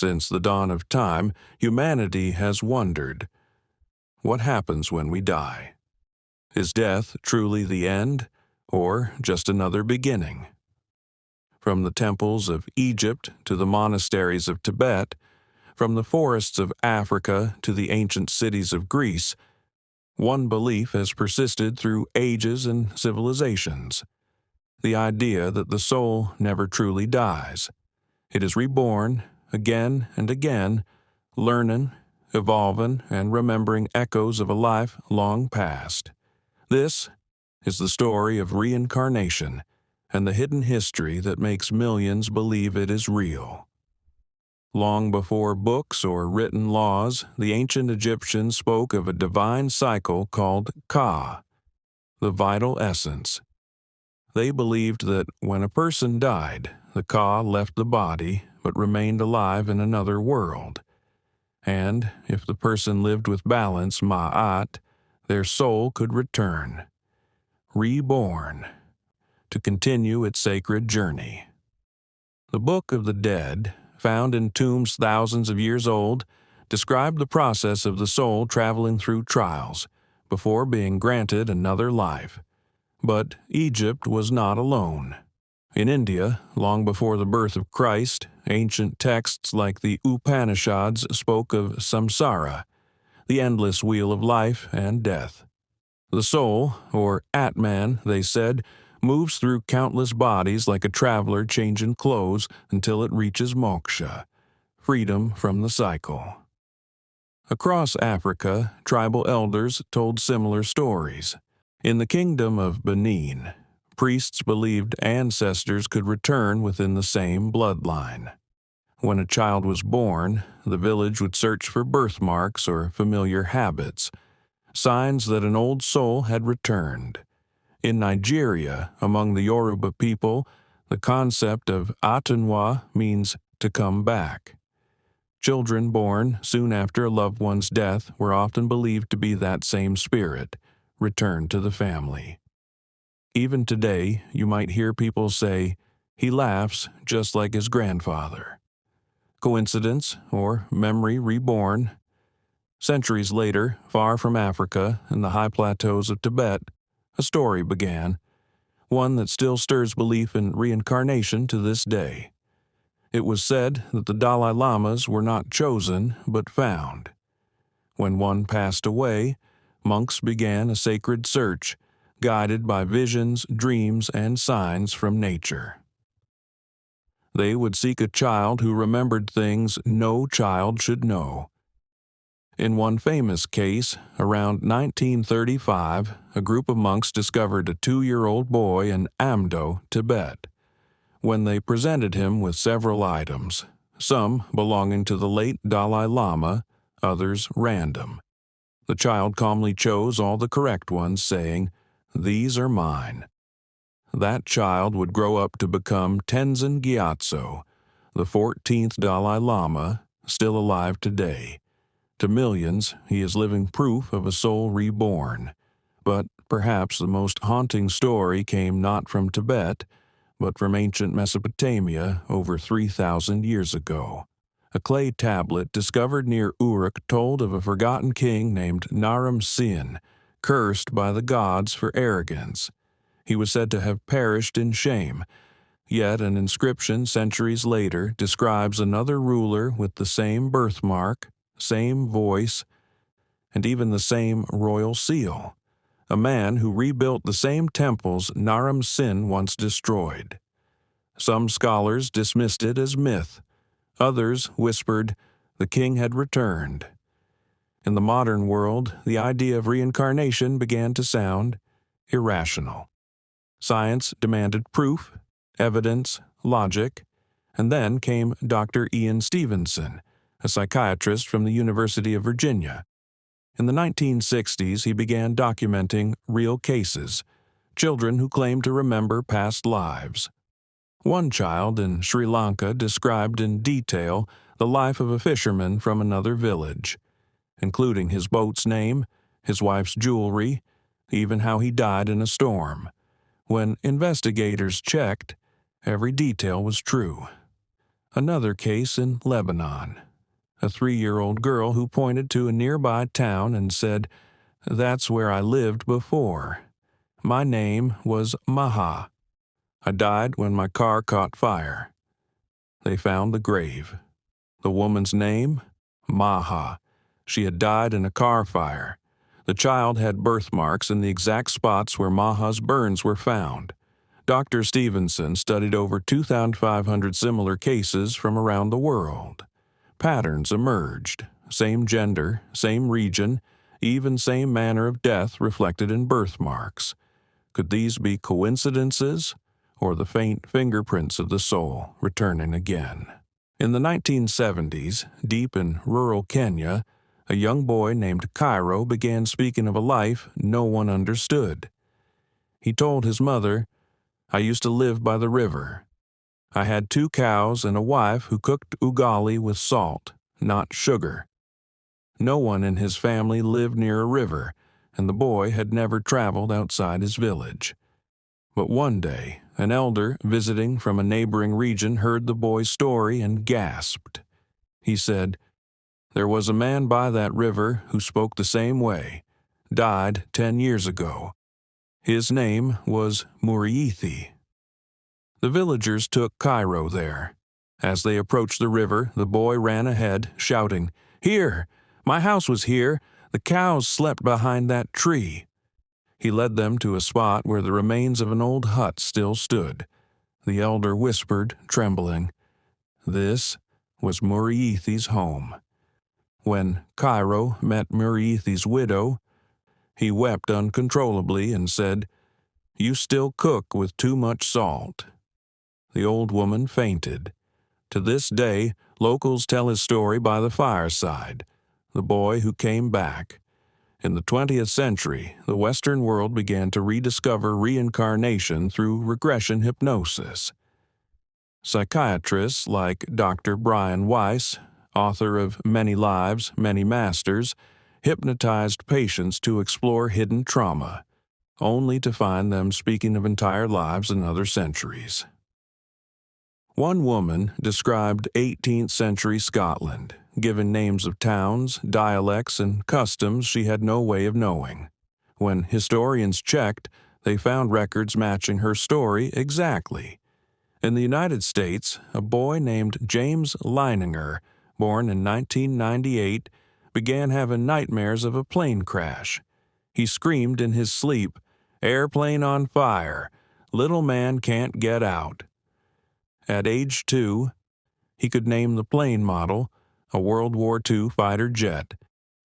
Since the dawn of time, humanity has wondered, what happens when we die? Is death truly the end, or just another beginning? From the temples of Egypt to the monasteries of Tibet, from the forests of Africa to the ancient cities of Greece, one belief has persisted through ages and civilizations: the idea that the soul never truly dies. It is reborn again and again, learning, evolving, and remembering echoes of a life long past. This is the story of reincarnation and the hidden history that makes millions believe it is real. Long before books or written laws, the ancient Egyptians spoke of a divine cycle called Ka, the vital essence. They believed that when a person died, the Ka left the body but remained alive in another world. And if the person lived with balance, Ma'at, their soul could return, reborn, to continue its sacred journey. The Book of the Dead, found in tombs thousands of years old, described the process of the soul traveling through trials before being granted another life. But Egypt was not alone. In India, long before the birth of Christ, ancient texts like the Upanishads spoke of samsara, the endless wheel of life and death. The soul, or Atman, they said, moves through countless bodies like a traveler changing clothes until it reaches moksha, freedom from the cycle. Across Africa, tribal elders told similar stories. In the kingdom of Benin, priests believed ancestors could return within the same bloodline. When a child was born, the village would search for birthmarks or familiar habits, signs that an old soul had returned. In Nigeria, among the Yoruba people, the concept of Atunwa means to come back. Children born soon after a loved one's death were often believed to be that same spirit, returned to the family. Even today, you might hear people say, "He laughs just like his grandfather." Coincidence or memory reborn? Centuries later, far from Africa, in the high plateaus of Tibet, a story began, one that still stirs belief in reincarnation to this day. It was said that the Dalai Lamas were not chosen, but found. When one passed away, monks began a sacred search, guided by visions, dreams, and signs from nature. They would seek a child who remembered things no child should know. In one famous case, around 1935, a group of monks discovered a 2-year-old boy in Amdo, Tibet. When they presented him with several items, some belonging to the late Dalai Lama, others random, the child calmly chose all the correct ones, saying, "These are mine." That child would grow up to become Tenzin Gyatso, the 14th Dalai Lama, still alive today. To millions, he is living proof of a soul reborn. But perhaps the most haunting story came not from Tibet, but from ancient Mesopotamia over 3,000 years ago. A clay tablet discovered near Uruk told of a forgotten king named Naram Sin, cursed by the gods for arrogance. He was said to have perished in shame, yet an inscription centuries later describes another ruler with the same birthmark, same voice, and even the same royal seal, a man who rebuilt the same temples Naram Sin once destroyed. Some scholars dismissed it as myth. Others whispered the king had returned. In the modern world, the idea of reincarnation began to sound irrational. Science demanded proof, evidence, logic, and then came Dr. Ian Stevenson, a psychiatrist from the University of Virginia. In the 1960s, he began documenting real cases, children who claimed to remember past lives. One child in Sri Lanka described in detail the life of a fisherman from another village, including his boat's name, his wife's jewelry, even how he died in a storm. When investigators checked, every detail was true. Another case in Lebanon. A 3-year-old girl who pointed to a nearby town and said, "That's where I lived before. My name was Maha. I died when my car caught fire." They found the grave. The woman's name? Maha. She had died in a car fire. The child had birthmarks in the exact spots where Maha's burns were found. Dr. Stevenson studied over 2,500 similar cases from around the world. Patterns emerged. Same gender, same region, even same manner of death reflected in birthmarks. Could these be coincidences, or the faint fingerprints of the soul returning again? In the 1970s, deep in rural Kenya, a young boy named Cairo began speaking of a life no one understood. He told his mother, "I used to live by the river. I had 2 cows and a wife who cooked ugali with salt, not sugar." No one in his family lived near a river, and the boy had never traveled outside his village. But one day, an elder visiting from a neighboring region heard the boy's story and gasped. He said, "There was a man by that river who spoke the same way, died 10 years ago. His name was Muriithi." The villagers took Cairo there. As they approached the river, the boy ran ahead, shouting, "Here! My house was here. The cows slept behind that tree." He led them to a spot where the remains of an old hut still stood. The elder whispered, trembling, "This was Muriithi's home." When Cairo met Muriithi's widow, he wept uncontrollably and said, "You still cook with too much salt." The old woman fainted. To this day, locals tell his story by the fireside, the boy who came back. In the 20th century, the Western world began to rediscover reincarnation through regression hypnosis. Psychiatrists like Dr. Brian Weiss, author of Many Lives, Many Masters, hypnotized patients to explore hidden trauma, only to find them speaking of entire lives in other centuries. One woman described 18th century Scotland, giving names of towns, dialects, and customs she had no way of knowing. When historians checked, they found records matching her story exactly. In the United States, a boy named James Leininger, born in 1998, began having nightmares of a plane crash. He screamed in his sleep, "Airplane on fire! Little man can't get out." At age 2, he could name the plane model, a World War II fighter jet,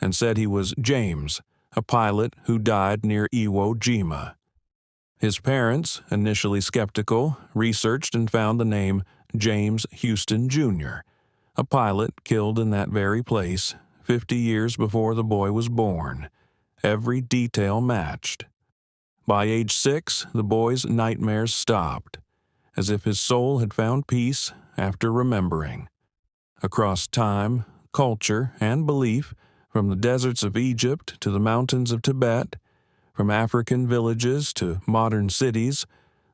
and said he was James, a pilot who died near Iwo Jima. His parents, initially skeptical, researched and found the name James Houston Jr., a pilot killed in that very place 50 years before the boy was born. Every detail matched. By age 6, the boy's nightmares stopped, as if his soul had found peace after remembering. Across time, culture, and belief, from the deserts of Egypt to the mountains of Tibet, from African villages to modern cities,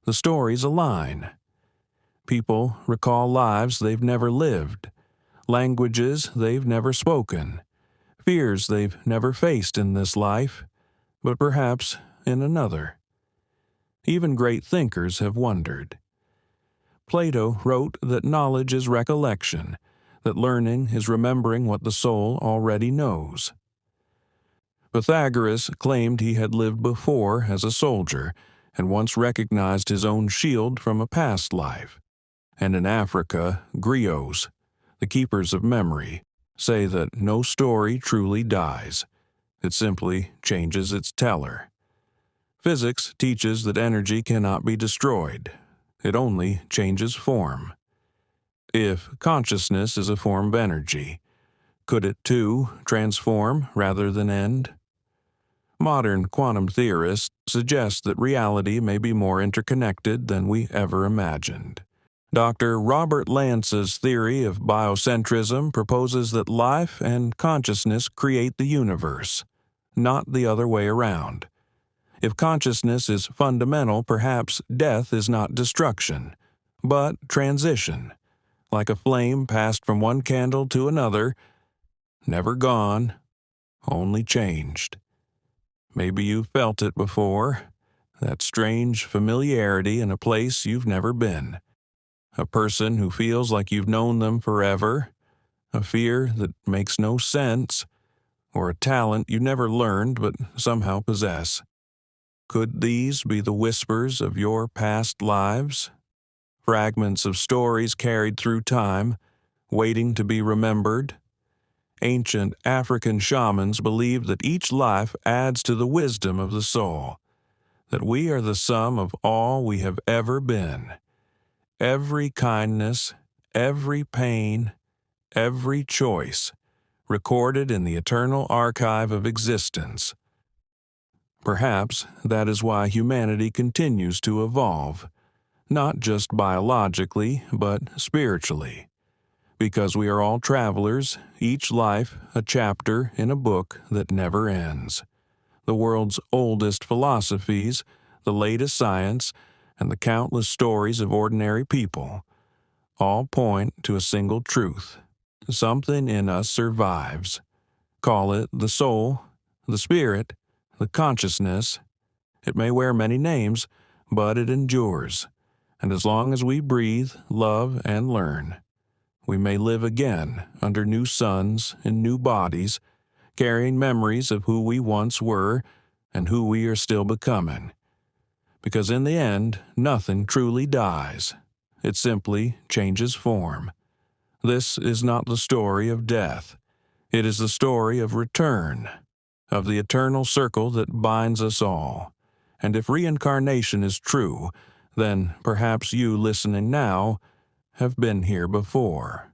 the stories align. People recall lives they've never lived, languages they've never spoken, fears they've never faced in this life, but perhaps in another. Even great thinkers have wondered. Plato wrote that knowledge is recollection, that learning is remembering what the soul already knows. Pythagoras claimed he had lived before as a soldier and once recognized his own shield from a past life. And in Africa, griots, the keepers of memory, say that no story truly dies. It simply changes its teller. Physics teaches that energy cannot be destroyed. It only changes form. If consciousness is a form of energy, could it too transform rather than end? Modern quantum theorists suggest that reality may be more interconnected than we ever imagined. Dr. Robert Lance's theory of biocentrism proposes that life and consciousness create the universe, not the other way around. If consciousness is fundamental, perhaps death is not destruction, but transition, like a flame passed from one candle to another, never gone, only changed. Maybe you've felt it before, that strange familiarity in a place you've never been. A person who feels like you've known them forever, a fear that makes no sense, or a talent you never learned but somehow possess. Could these be the whispers of your past lives? Fragments of stories carried through time, waiting to be remembered? Ancient African shamans believed that each life adds to the wisdom of the soul, that we are the sum of all we have ever been. Every kindness, every pain, every choice, recorded in the eternal archive of existence. Perhaps that is why humanity continues to evolve, not just biologically, but spiritually. Because we are all travelers, each life a chapter in a book that never ends. The world's oldest philosophies, the latest science, and the countless stories of ordinary people all point to a single truth. Something in us survives. Call it the soul, the spirit, the consciousness. It may wear many names, but it endures. And as long as we breathe, love, and learn, we may live again under new suns and new bodies, carrying memories of who we once were and who we are still becoming. Because in the end, nothing truly dies. It simply changes form. This is not the story of death. It is the story of return, of the eternal circle that binds us all. And if reincarnation is true, then perhaps you listening now have been here before.